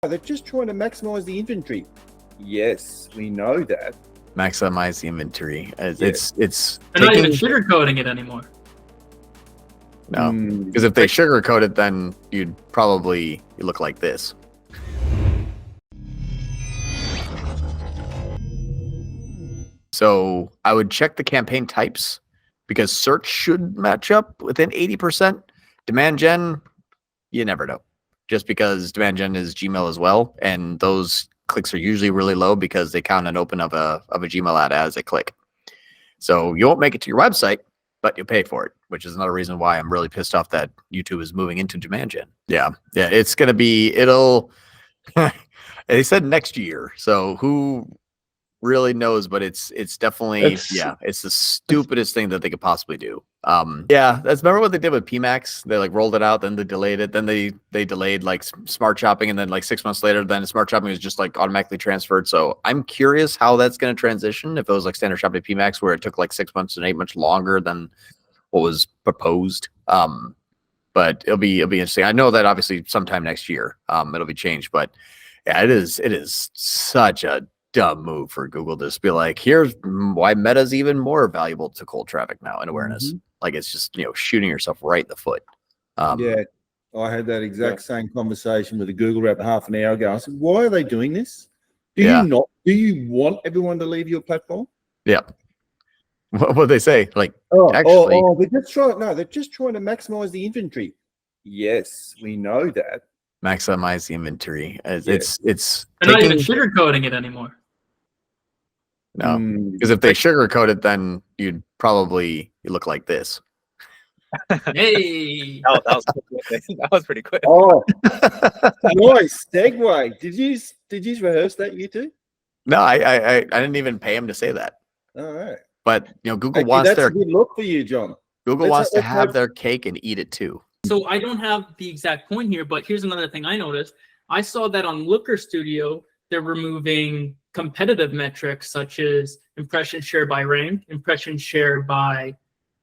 They're just trying to maximize the inventory. Yes, we know that. Maximize the inventory. Yes. It's They're not even sugarcoating it anymore. No, because if they sugarcoat it, then you'd probably look like this. So I would check the campaign types because search should match up within 80%. Demand gen, you never know. Just because demand gen is Gmail as well, and those clicks are usually really low because they count an open of a Gmail ad as a click. So you won't make it to your website, but you pay for it, which is another reason why I'm really pissed off that YouTube is moving into demand gen. Yeah, it's gonna be. They said next year, so who really knows? But it's definitely it's the stupidest thing that they could possibly do. Remember what they did with PMax? They like rolled it out, then they delayed it, then they delayed like smart shopping, and then like 6 months later, then smart shopping was just like automatically transferred. So I'm curious how that's going to transition. If it was like standard shopping PMax, where it took like 6 months and 8 months longer than what was proposed. But it'll be interesting. I know that obviously sometime next year, it'll be changed. But yeah, it is such a dumb move for Google to just be like, here's why Meta's even more valuable to cold traffic now and awareness. Like it's just, shooting yourself right in the foot. Yeah, I had that exact same conversation with a Google rep half an hour ago. I said, why are they doing this? Do you want everyone to leave your platform? Yeah. What they say? Like, they're just trying to maximize the inventory. Yes, we know that. Maximize the inventory. It's they're not even sugarcoating it anymore. No, because if they sugarcoat it, then you'd probably look like this. Hey, that was pretty quick. Oh, nice segue. Did you rehearse that, you two? No, I didn't even pay him to say that. All right, but Google wants that's a good look for you, John. Google wants to have their cake and eat it too. So I don't have the exact point here, but here's another thing I noticed. I saw that on Looker Studio, they're removing competitive metrics such as impression share by rank, impression share by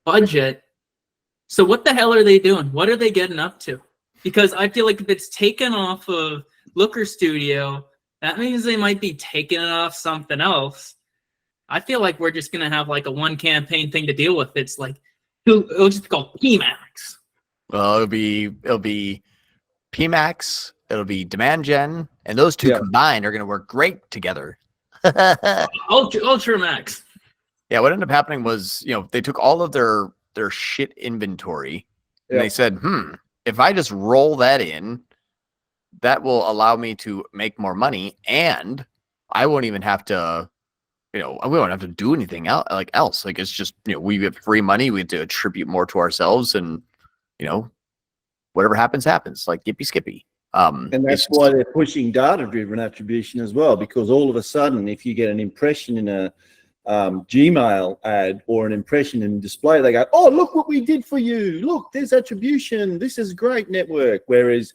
budget. So what the hell are they doing? What are they getting up to? Because I feel like if it's taken off of Looker Studio, that means they might be taking it off something else. I feel like we're just going to have like a one campaign thing to deal with. It's like, it'll just be called PMax. Well, it'll be PMax, it'll be demand gen, and those two combined are going to work great together. Ultra Max. Yeah, what ended up happening was, they took all of their shit inventory and they said, if I just roll that in, that will allow me to make more money, and I won't even have to, we won't have to do anything else. Like it's just, we get free money, we have to attribute more to ourselves, and whatever happens, like Yippee Skippy. And that's why they're pushing data-driven attribution as well, because all of a sudden, if you get an impression in a Gmail ad or an impression in display, they go, oh, look what we did for you. Look, there's attribution. This is great network. Whereas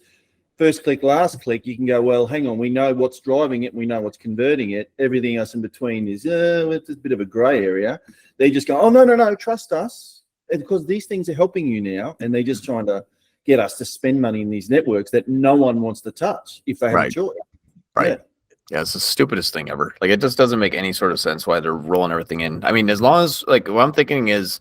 first click, last click, you can go, well, hang on, we know what's driving it. We know what's converting it. Everything else in between is it's a bit of a gray area. They just go, oh, no, trust us. And because these things are helping you now, and they're just trying to get us to spend money in these networks that no one wants to touch if they have a choice. Right. Yeah, it's the stupidest thing ever. Like, it just doesn't make any sort of sense why they're rolling everything in. I mean, as long as, like, what I'm thinking is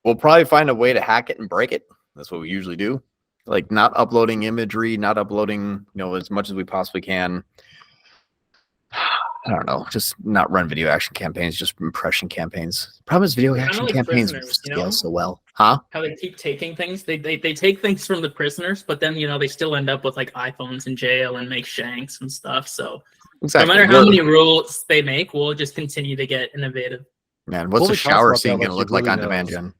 we'll probably find a way to hack it and break it. That's what we usually do. Like, not uploading imagery, not uploading, as much as we possibly can. I don't know, just not run video action campaigns, just impression campaigns. Problem is video action campaigns scale so well. Huh? How they keep taking things. They take things from the prisoners, but then, they still end up with like iPhones in jail and make shanks and stuff. So no matter how many rules they make, we'll just continue to get innovative. Man, what's the shower scene going to look like on demand gen?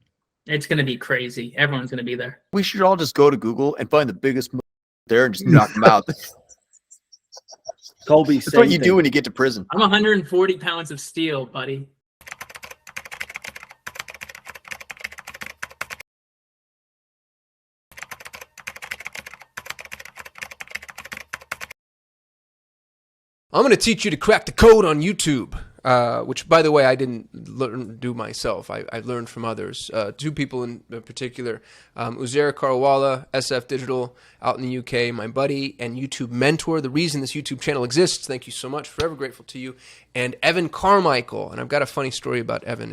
It's going to be crazy. Everyone's going to be there. We should all just go to Google and find the biggest there and just knock them out. Colby, that's what you do when you get to prison. I'm 140 pounds of steel, buddy. I'm going to teach you to crack the code on YouTube. which, by the way, I didn't do myself. I learned from others. Two people in particular, Uzair Karawala, SF Digital out in the UK, my buddy and YouTube mentor, the reason this YouTube channel exists. Thank you so much. Forever grateful to you. And Evan Carmichael. And I've got a funny story about Evan.